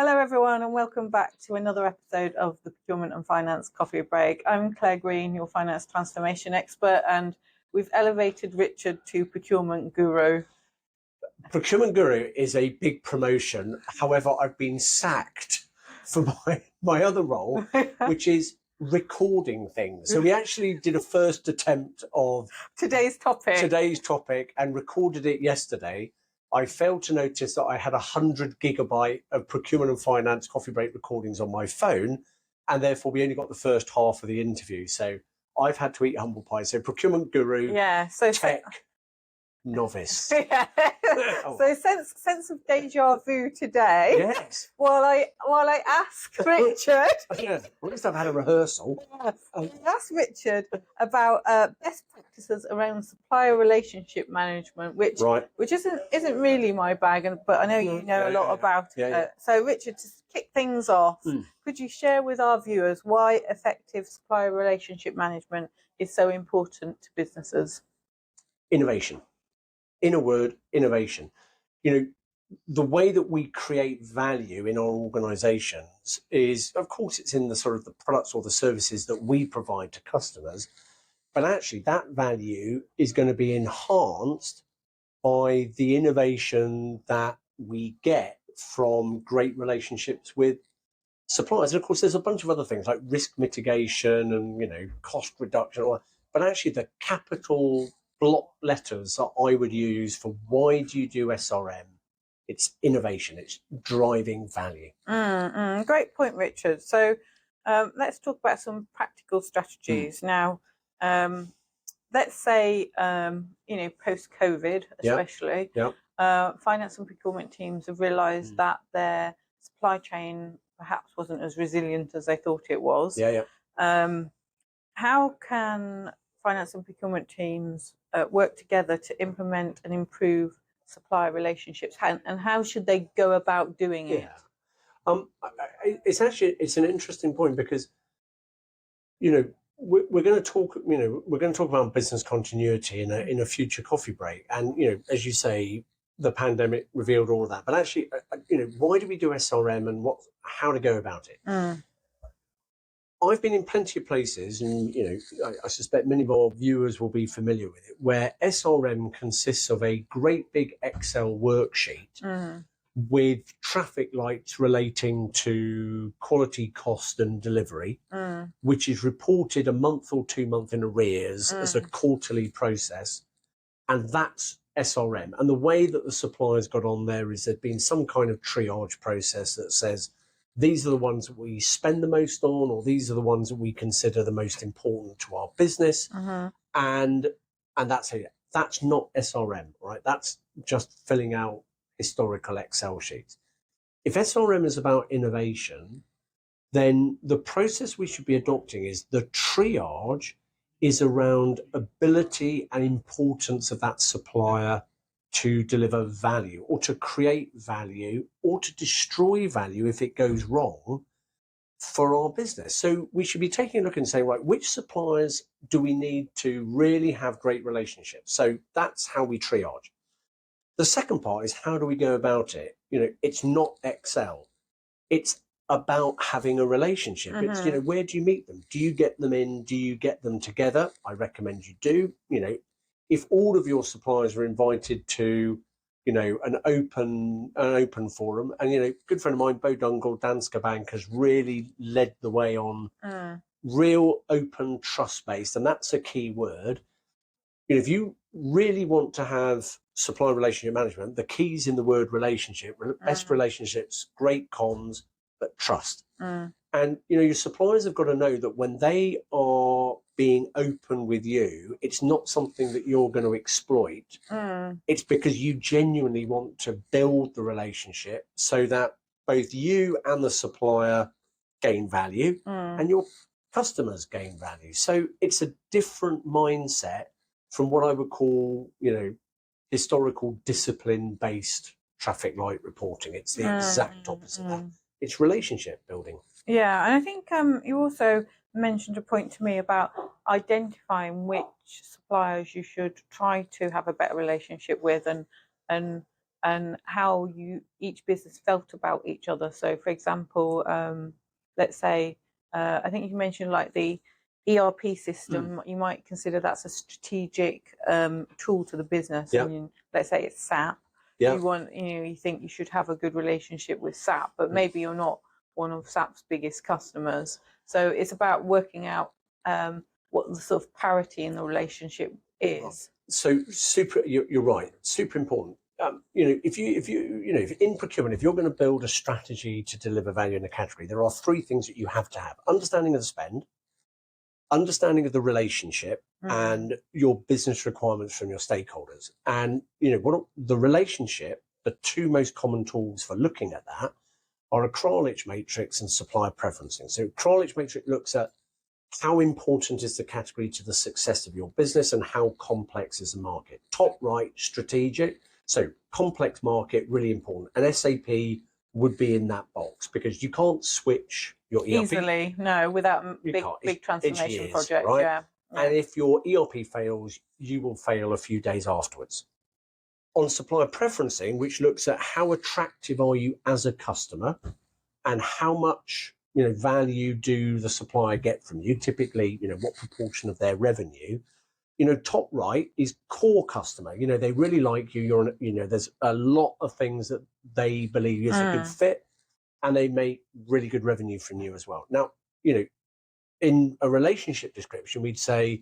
Hello everyone and welcome back to another episode of the Procurement and Finance Coffee Break. I'm Claire Green, your finance transformation expert, and we've elevated Richard to procurement guru. Procurement guru is a big promotion. However, I've been sacked for my other role, which is recording things. So we actually did a first attempt of today's topic and recorded it yesterday. I failed to notice that I had 100 gigabyte of Procurement and Finance Coffee Break recordings on my phone, and therefore we only got the first half of the interview. So I've had to eat humble pie. So procurement guru, tech novice. Yeah. So sense of deja vu today. Yes. While I asked Richard. At least I've had a rehearsal. Yes. I asked Richard about best practices around supplier relationship management, which isn't really my bag, but I know you know a lot about it. So Richard, to kick things off, could you share with our viewers why effective supplier relationship management is so important to businesses? Innovation. In a word, innovation. You know, the way that we create value in our organizations is, of course, it's in the sort of the products or the services that we provide to customers, but actually that value is going to be enhanced by the innovation that we get from great relationships with suppliers. And of course, there's a bunch of other things like risk mitigation and, cost reduction, but actually the capital block letters that I would use for why do you do SRM? It's innovation. It's driving value. Great point, Richard. So let's talk about some practical strategies. Now, let's say, post-COVID, especially, finance and procurement teams have realised that their supply chain perhaps wasn't as resilient as they thought it was. How can finance and procurement teams work together to implement and improve supplier relationships, and how should they go about doing it? It's an interesting point because we're going to talk about business continuity in a future coffee break, and as you say, the pandemic revealed all of that. But actually, why do we do SRM and how to go about it? I've been in plenty of places, and I suspect many of our viewers will be familiar with it, where SRM consists of a great big Excel worksheet with traffic lights relating to quality, cost, and delivery, which is reported a month or 2 months in arrears as a quarterly process, and that's SRM. And the way that the suppliers got on there is there'd been some kind of triage process that says, these are the ones that we spend the most on, or these are the ones that we consider the most important to our business. And that's it. That's not SRM, right? That's just filling out historical Excel sheets. If SRM is about innovation, then the process we should be adopting is the triage is around ability and importance of that supplier to deliver value or to create value or to destroy value if it goes wrong for our business. So we should be taking a look and saying, right, which suppliers do we need to really have great relationships? So that's how we triage. The second part is, how do we go about it? It's not Excel. It's about having a relationship. It's, where do you meet them? Do you get them in? Do you get them together? I recommend you do. If all of your suppliers are invited to, an open forum, and a good friend of mine, Bo Dungle, Danske Bank, has really led the way on real open trust based, and that's a key word. If you really want to have supplier relationship management, the keys in the word relationship, best relationships, great comms, but trust. And your suppliers have got to know that when they are being open with you, it's not something that you're going to exploit. It's because you genuinely want to build the relationship so that both you and the supplier gain value and your customers gain value. So it's a different mindset from what I would call, historical discipline-based traffic light reporting. It's the exact opposite of that. It's relationship building. Yeah, and I think you also mentioned a point to me about identifying which suppliers you should try to have a better relationship with, and and how each business felt about each other. So, for example, let's say I think you mentioned like the ERP system. You might consider that's a strategic tool to the business. Yeah. And let's say it's SAP. Yeah. You think you should have a good relationship with SAP, but maybe you're not one of SAP's biggest customers. So it's about working out what the sort of parity in the relationship is. So you're right. Super important. If in procurement, if you're going to build a strategy to deliver value in a category, there are three things that you have to have: understanding of the spend, understanding of the relationship, and your business requirements from your stakeholders. And what the relationship, the two most common tools for looking at that are a Kralitch matrix and supplier preferencing. So Kralitch matrix looks at how important is the category to the success of your business and how complex is the market. Top right, strategic. So complex market, really important. And SAP would be in that box because you can't switch your ERP. Easily, no, without big transformation project. Right? Yeah. And if your ERP fails, you will fail a few days afterwards. On supplier preferencing, which looks at how attractive are you as a customer and how much value do the supplier get from you? Typically, what proportion of their revenue? Top right is core customer. They really like you. There's a lot of things that they believe is a good fit, and they make really good revenue from you as well. Now, in a relationship description, we'd say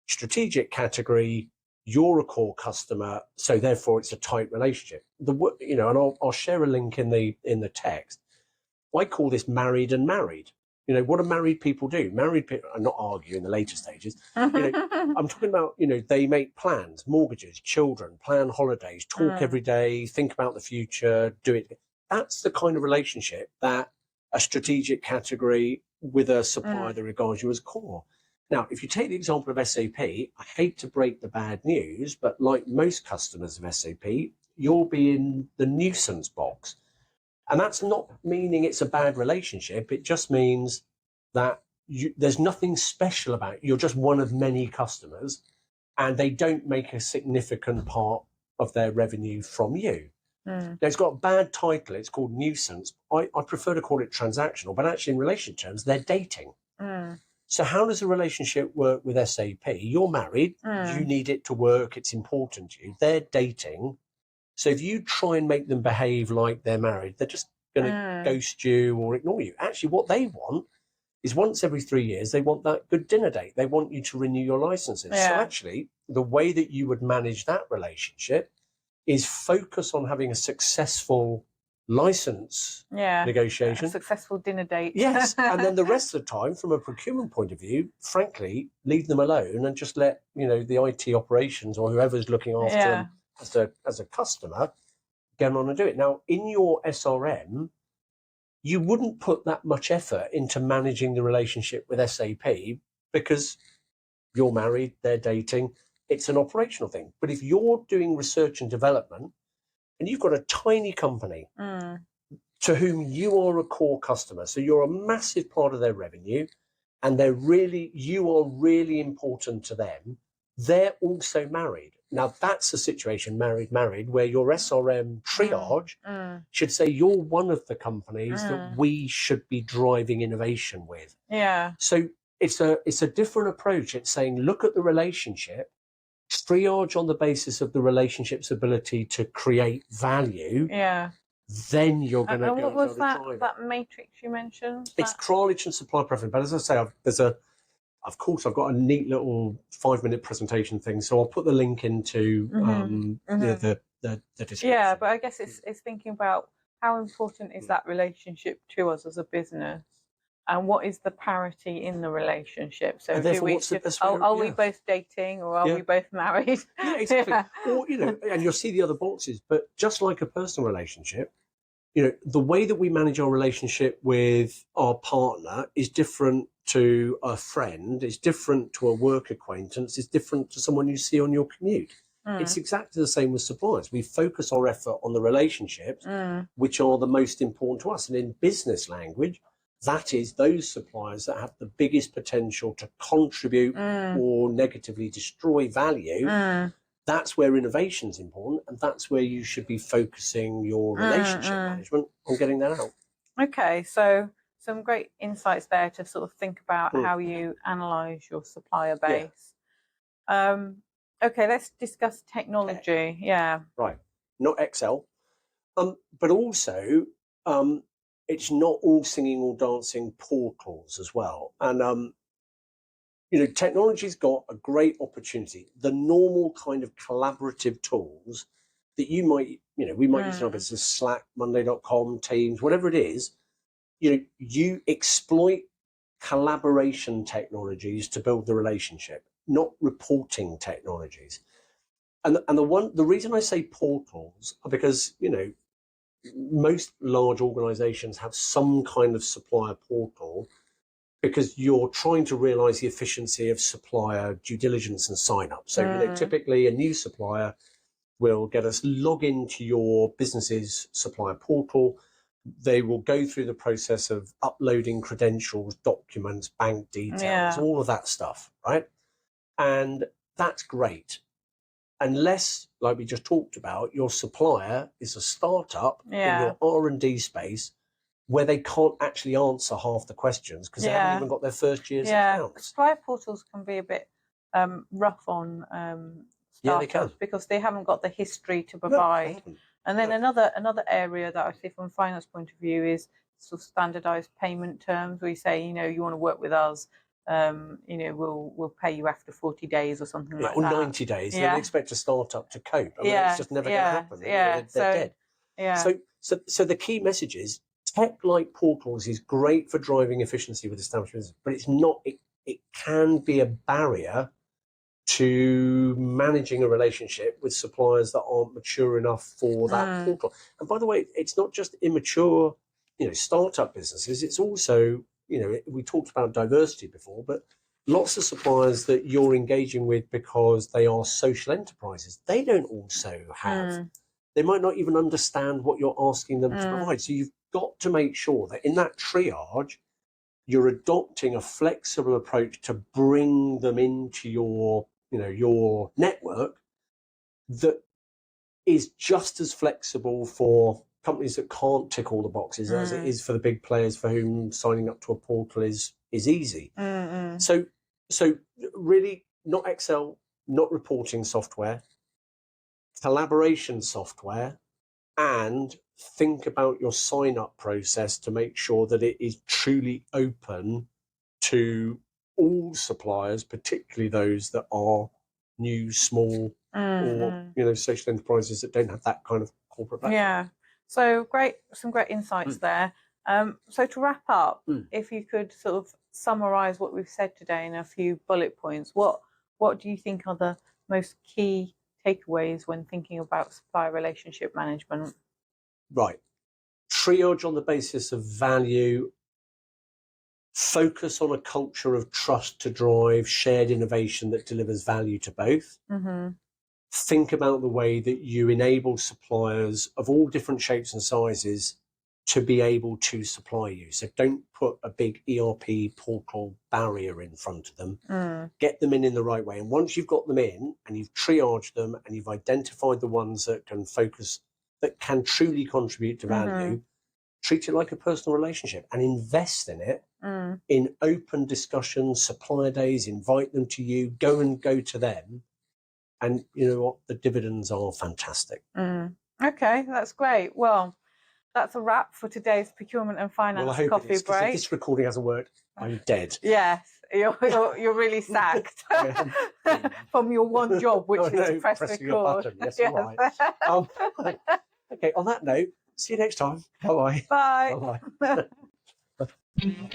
strategic category, you're a core customer, so therefore it's a tight relationship. And I'll share a link in the text. I call this married and married. What do married people do? Married people are not argue in the later stages. I'm talking about, they make plans, mortgages, children, plan holidays, talk every day, think about the future, do it. That's the kind of relationship that a strategic category with a supplier that regards you as core. Now, if you take the example of SAP, I hate to break the bad news, but like most customers of SAP, you'll be in the nuisance box. And that's not meaning it's a bad relationship. It just means that there's nothing special about it. You're just one of many customers, and they don't make a significant part of their revenue from you. Now, it's got a bad title. It's called nuisance. I prefer to call it transactional, but actually in relationship terms, they're dating. So how does a relationship work with SAP? You're married. You need it to work. It's important to you. They're dating. So if you try and make them behave like they're married, they're just going to ghost you or ignore you. Actually, what they want is once every 3 years, they want that good dinner date. They want you to renew your licenses. Yeah. So actually, the way that you would manage that relationship is focus on having a successful license negotiation. A successful dinner date. Yes. And then the rest of the time, from a procurement point of view, frankly, leave them alone and just let, the IT operations or whoever's looking after them as a customer, get on and do it. Now, in your SRM, you wouldn't put that much effort into managing the relationship with SAP because you're married, they're dating. It's an operational thing. But if you're doing research and development and you've got a tiny company to whom you are a core customer, so you're a massive part of their revenue, and you are really important to them, they're also married. Now, that's a situation, married, where your SRM triage should say you're one of the companies that we should be driving innovation with. Yeah. So it's a different approach. It's saying, look at the relationship, triage on the basis of the relationship's ability to create value. Yeah. Then you're going to go. What was that matrix you mentioned? It's Kralitch and supply preference. But as I say, of course, I've got a neat little 5-minute presentation thing, so I'll put the link into the description. Yeah, but I guess it's thinking about how important is that relationship to us as a business, and what is the parity in the relationship. So, are we both dating or are we both married? Yeah, exactly. Or and you'll see the other boxes. But just like a personal relationship, the way that we manage our relationship with our partner is different to a friend, is different to a work acquaintance, is different to someone you see on your commute. It's exactly the same with suppliers. We focus our effort on the relationships which are the most important to us. And in business language, that is those suppliers that have the biggest potential to contribute or negatively destroy value that's where innovation's important, and that's where you should be focusing your relationship management on getting that out. Okay, so some great insights there to sort of think about how you analyze your supplier base. Okay, let's discuss technology. Yeah. Right. Not Excel. But also, it's not all singing or dancing portals as well. And technology's got a great opportunity. The normal kind of collaborative tools that we might use in our business, Slack, Monday.com, Teams, whatever it is, you exploit collaboration technologies to build the relationship, not reporting technologies. And the reason I say portals are because, most large organizations have some kind of supplier portal because you're trying to realize the efficiency of supplier due diligence and sign up. So typically a new supplier will get us log into your business's supplier portal. They will go through the process of uploading credentials, documents, bank details, all of that stuff, right? And that's great. Unless, like we just talked about, your supplier is a startup in your R&D space where they can't actually answer half the questions because they haven't even got their first year's accounts. Supplier portals can be a bit rough on startups because they haven't got the history to provide. And then another area that I see from a finance point of view is sort of standardized payment terms where you say, you want to work with us, we'll pay you after 40 days or something like that. Or 90 days. They expect a startup to cope. I mean, it's just never going to happen. They're dead. So the key message is tech-like portals is great for driving efficiency with established business, but it's not. It can be a barrier to managing a relationship with suppliers that aren't mature enough for that portal. And by the way, it's not just immature, startup businesses. It's also, we talked about diversity before, but lots of suppliers that you're engaging with because they are social enterprises, they don't also have. They might not even understand what you're asking them to provide. So you've got to make sure that in that triage, you're adopting a flexible approach to bring them into your network that is just as flexible for companies that can't tick all the boxes as it is for the big players for whom signing up to a portal is easy. So really not Excel, not reporting software, collaboration software, and think about your sign-up process to make sure that it is truly open to all suppliers, particularly those that are new, small, or social enterprises that don't have that kind of corporate background. Yeah. So some great insights there. So to wrap up, if you could sort of summarize what we've said today in a few bullet points, what do you think are the most key takeaways when thinking about supplier relationship management? Right. Triage on the basis of value, focus on a culture of trust to drive shared innovation that delivers value to both. Think about the way that you enable suppliers of all different shapes and sizes to be able to supply you. So don't put a big ERP portal barrier in front of them. Get them in the right way. And once you've got them in and you've triaged them and you've identified the ones that can focus, that can truly contribute to value, treat it like a personal relationship and invest in it in open discussions, supplier days, invite them to you, go to them. And you know what? The dividends are fantastic. Okay, that's great. Well, that's a wrap for today's Procurement and Finance Coffee Break. If this recording hasn't worked, I'm dead. Yes, you're really sacked from your one job, which is to press record. Your button. Yes, right. Okay, on that note, see you next time. Bye-bye. Bye. Bye-bye.